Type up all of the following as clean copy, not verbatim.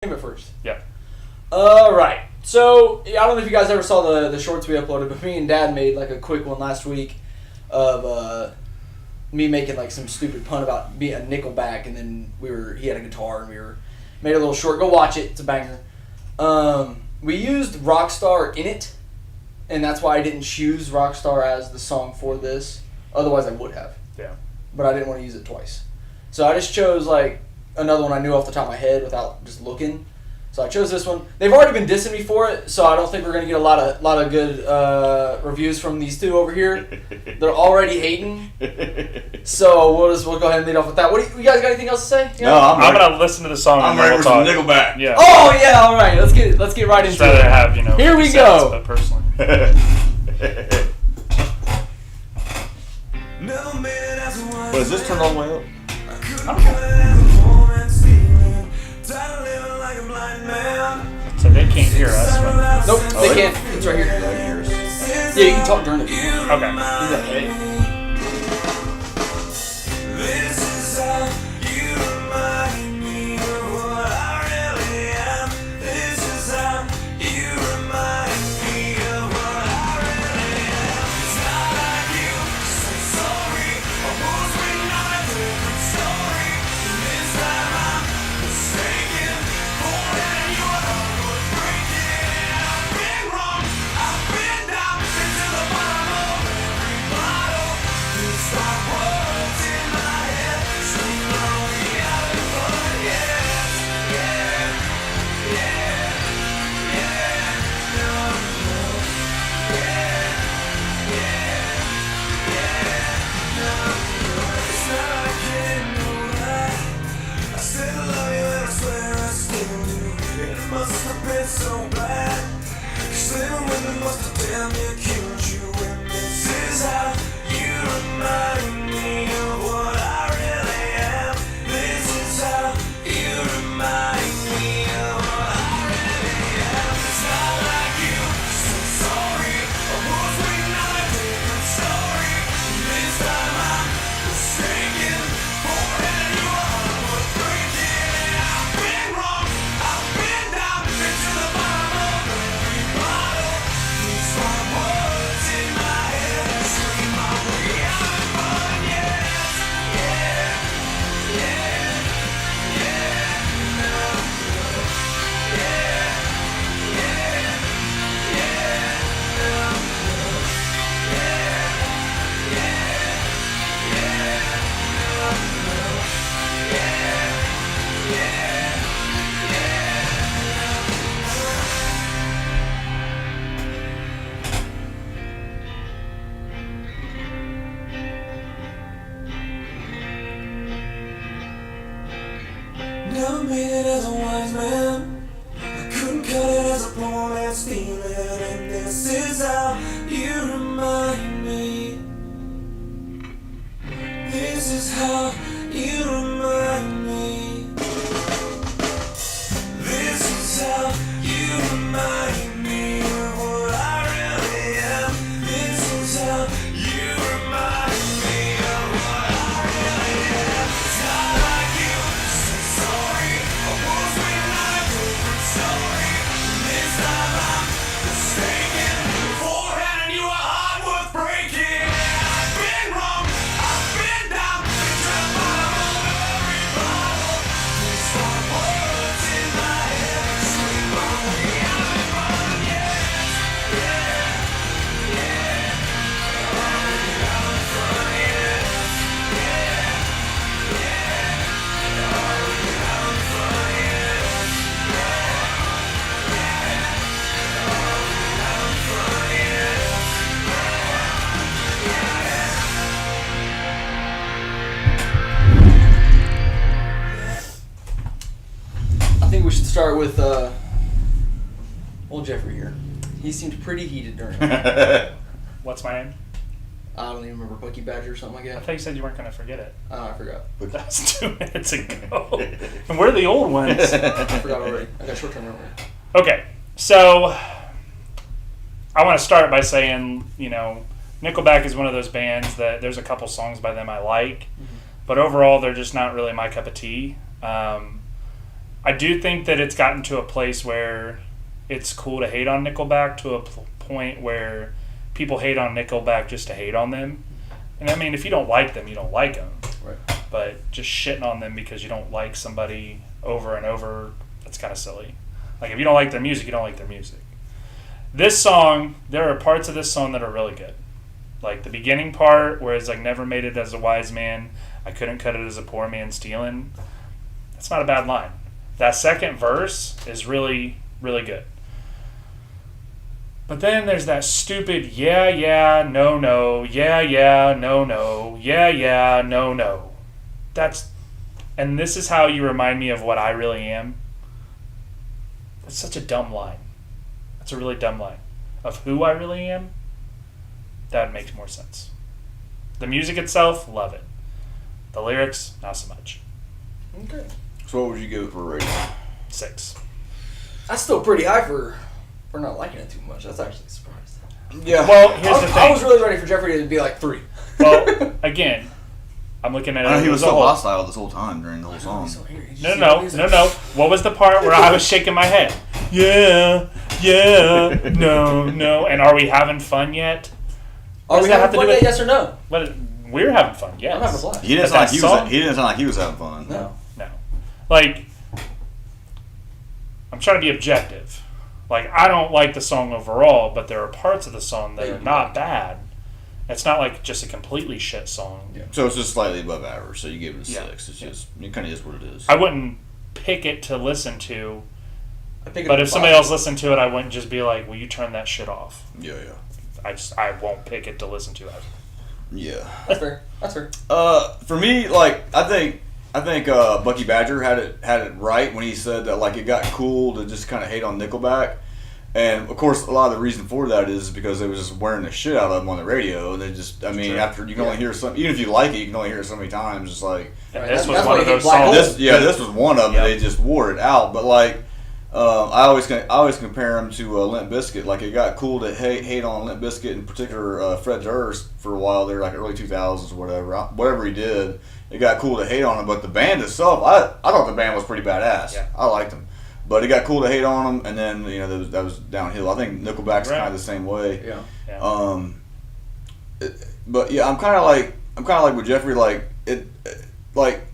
Name it first. Yeah. Alright. So, I don't know if you guys ever saw the shorts we uploaded, but me and Dad made like a quick one last week of me making like some stupid pun about being a Nickelback, and then he had a guitar and we made a little short. Go watch it. It's a banger. We used Rockstar in it, and that's why I didn't choose Rockstar as the song for this. Otherwise, I would have. Yeah. But I didn't want to use it twice. So I just chose like another one I knew off the top of my head without just looking. So I chose this one. They've already been dissing me for it, so I don't think we're gonna get a lot of good reviews from these two over here. They're already hating. So we'll go ahead and lead off with that. You guys got anything else to say? Yeah. No, I'm gonna listen to the song. I'm ready for some Nickelback. Yeah. Oh yeah, all right. Let's get right into it. Have Here we go. But personally. But is this turned all the way up? So they can't hear us. Nope, they can't. It's right here. Yeah, you can talk during it. Okay. He's like, hey. So bad, still women must have damn near killed you. And this is how you remind me of what I really am. This is how you remind me of what I really am. It's not like you, so sorry. I was waiting on a different story. This time I'm mistaken. Forehead, your heart was breaking. And I've been wrong, I've been down, been to the bottom of every bottle. These five words in my head scream my way out of fun. Yes, yeah, yeah, yeah, no, yeah, yeah, yeah, no, yeah, Never made it as a wise man. I couldn't cut it as a poor man stealing. And this is how you remind me. This is how you remind me. This is how you remind me of what I really am. This is how you remind me of what I really am. It's not like you, so sorry. I was waiting on a different story. This time I'm mistaken. Forehead and your heart was breaking. I've been wrong, I've been down, been to the bottom of every bottle. These five words in my head scream my way out of fun. Yes, yeah, yeah, out of fun. Yes, yeah, yeah, out of fun. Yes, out of fun. Yes. I think we should start with old Jeffrey here. He seemed pretty heated during it. What's my name? I don't even remember, Bucky Badger or something like I that. thought you said you weren't gonna forget it. Oh, I forgot. That was 2 minutes ago. And we're the old ones. I forgot already. I got short-term memory. Okay, so I want to start by saying, Nickelback is one of those bands that there's a couple songs by them I like, but overall they're just not really my cup of tea. I do think that it's gotten to a place where it's cool to hate on Nickelback to a point where people hate on Nickelback just to hate on them. And I mean, if you don't like them, you don't like them. Right. But just shitting on them because you don't like somebody over and over, that's kind of silly. Like, if you don't like their music, you don't like their music. This song, there are parts of this song that are really good. Like the beginning part where it's like, never made it as a wise man, I couldn't cut it as a poor man stealing. That's not a bad line. That second verse is really, really good. But then there's that stupid yeah, no, no, yeah, no, no, yeah, no, no. And this is how you remind me of what I really am. That's such a dumb line. That's a really dumb line. Of who I really am, that makes more sense. The music itself, love it. The lyrics, not so much. Okay. So what would you give it for a rating? 6. That's still pretty high for not liking it too much. That's actually a surprise. Yeah. Well, here's the thing. I was really ready for Jeffrey to be like 3. Well, again, I'm looking at it I know he was as a so whole. hostile this whole time during the whole song. No. What was the part where I was shaking my head? Yeah, no. And are we having fun yet? Are we having fun yet? Yes or no? We're having fun, yes. I'm having a blast. He didn't But sound that like song- he didn't sound like he was having fun. No. Like, I'm trying to be objective. Like, I don't like the song overall, but there are parts of the song that are not bad. It's not like just a completely shit song. Yeah. So it's just slightly above average. So you give it a Yeah. 6. It's just it kind of is what it is. I wouldn't pick it to listen to, I think but if somebody else listened to it, I wouldn't just be like, will you turn that shit off? Yeah. I won't pick it to listen to. Yeah. That's fair. That's fair. For me, like I think Bucky Badger had it right when he said that like it got cool to just kind of hate on Nickelback, and of course a lot of the reason for that is because they was just wearing the shit out of them on the radio, and they just after you can only hear some, even if you like it, you can only hear it so many times. Just like And Right, this that's was why one of you hate those Black Hole. songs. this was one of them. Yep. They just wore it out, but like. I always compare them to Limp Bizkit. Like it got cool to hate on Limp Bizkit, in particular Fred Durst for a while there, like early 2000s or whatever he did. It got cool to hate on him, but the band itself, I thought the band was pretty badass. Yeah. I liked them, but it got cool to hate on them, and then that was downhill. I think Nickelback's kind of the same way. Yeah. But yeah, I'm kind of like with Jeffrey. Like like.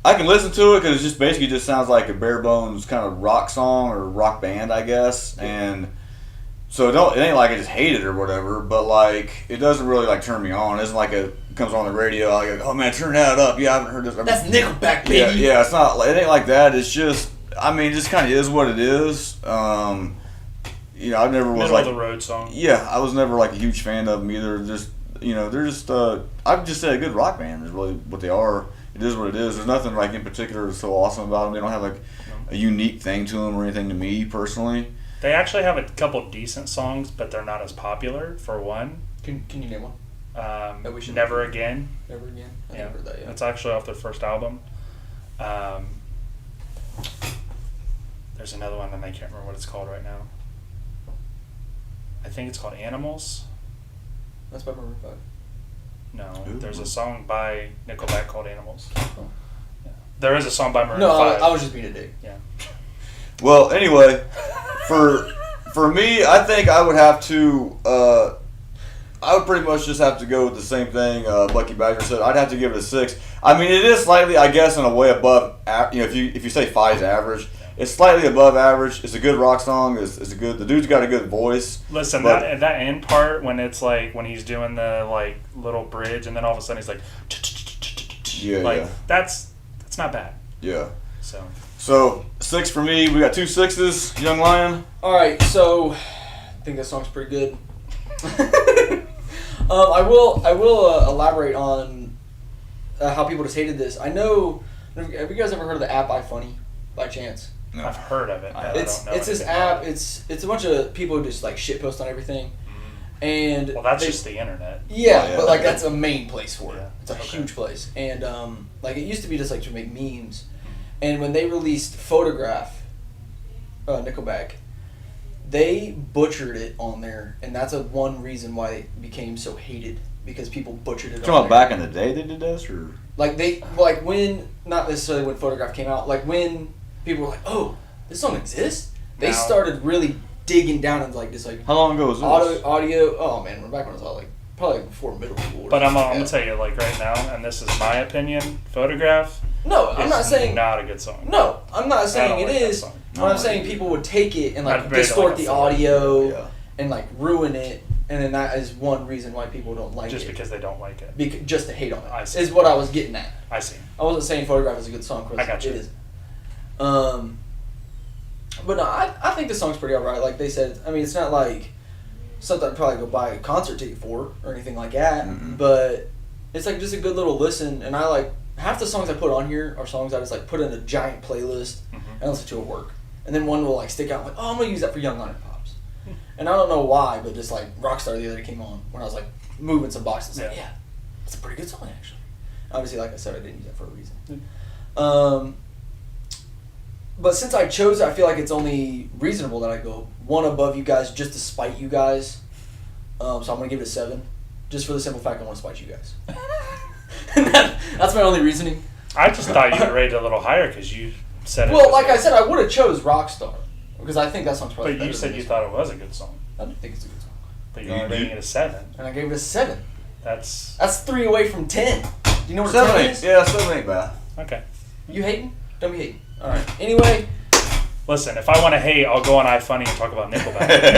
I can listen to it because it just basically just sounds like a bare bones kind of rock song or rock band, I guess. And so it ain't like I just hate it or whatever, but like it doesn't really like turn me on. It isn't like it comes on the radio. I go, oh man, turn that up. Yeah, I haven't heard this. That's Nickelback, baby. Yeah. It's not. It ain't like that. It's just. I mean, it just kind of is what it is. I never was Middle like of the road song. Yeah, I was never like a huge fan of them either. Just they're just. I'd just say a good rock band is really what they are. It is what it is. There's nothing like in particular that's so awesome about them. They don't have like a unique thing to them or anything to me personally. They actually have a couple decent songs, but they're not as popular. For one, Can you name one? That we should Never Again. Never Again. I Yeah, never heard that. Yeah. that's actually off their first album. There's another one, and I can't remember what it's called right now. I think it's called Animals. That's by Maroon 5. No, Ooh. there's a song by Nickelback called Animals. Oh. Yeah. There is a song by Maroon No, 5. I was just being a dick. Yeah. Well, anyway, for me, I think I would have to. I would pretty much just have to go with the same thing Bucky Badger said. I'd have to give it a 6. I mean, it is slightly, I guess, in a way above. If you say 5 is average, it's slightly above average. It's a good rock song. It's a good. The dude's got a good voice. Listen, but- that end part when it's like when he's doing the like little bridge, and then all of a sudden he's like, Yeah. that's not bad. Yeah. So 6 for me. We got 2 6s. Young Lion. All right, so I think that song's pretty good. I will elaborate on how people just hated this. I know. Have you guys ever heard of the app iFunny by chance? No. I've heard of it. But It's I don't know this anything about app. it. It's a bunch of people who just like shit post on everything, and Well, that's they- just the internet. Yeah, Oh, yeah. but like that's a main place for it. Yeah. It's a Okay. huge place, and like it used to be just like to make memes, and when they released Photograph, Nickelback, they butchered it on there, and that's one reason why it became so hated because people butchered it. Talking on about there. back in the day they did this, or Like when not necessarily when Photograph came out, like when people were like, "Oh, this song exists." They Now- started really digging down into like this like How long ago was this? audio. Oh man, we're back when I was all like probably before middle school. or But I'm something. gonna tell you, like right now, and this is my opinion. Photograph. No, I'm is not saying. not a good song. No, I'm not I saying don't it like that is. song. But I'm No, saying people would take it and like I'd rate it distort like a the 4. audio Yeah. and like ruin it, and then that is one reason why people don't like Just it. because they don't like it. Just to hate on it I see. is what I was getting at. I see. I wasn't saying Photograph is a good song, Chris. I got you. It isn't. But no, I think the song's pretty alright. Like they said, I mean, it's not like something I'd probably go buy a concert ticket for or anything like that. Mm-mm. But it's like just a good little listen, and I like half the songs I put on here are songs I just like put in a giant playlist and listen to at work. And then one will like stick out, like, oh, I'm gonna use that for Young Leonard Pops. And I don't know why, but just like Rockstar the other day came on when I was like moving some boxes. Like, Yeah. yeah, that's a pretty good song actually. Obviously, like I said, I didn't use that for a reason. But since I chose it, I feel like it's only reasonable that I go one above you guys just to spite you guys. So I'm gonna give it a 7, just for the simple fact I want to spite you guys. That's my only reasoning. I just thought you would rate it a little higher because you said it. Well, was like good. I said, I would have chose Rockstar because I think that song's probably. But you better said than you this thought it was a good song. one. I don't think it's a good song, But you're only rating it a 7. and I gave it a 7. That's That's 3 away from 10. Do you know what 7 10 ain't. is? Yeah, 7 ain't bad. okay. You hating? Don't be hating. All right. Anyway. Listen, if I want to hate, I'll go on iFunny and talk about Nickelback.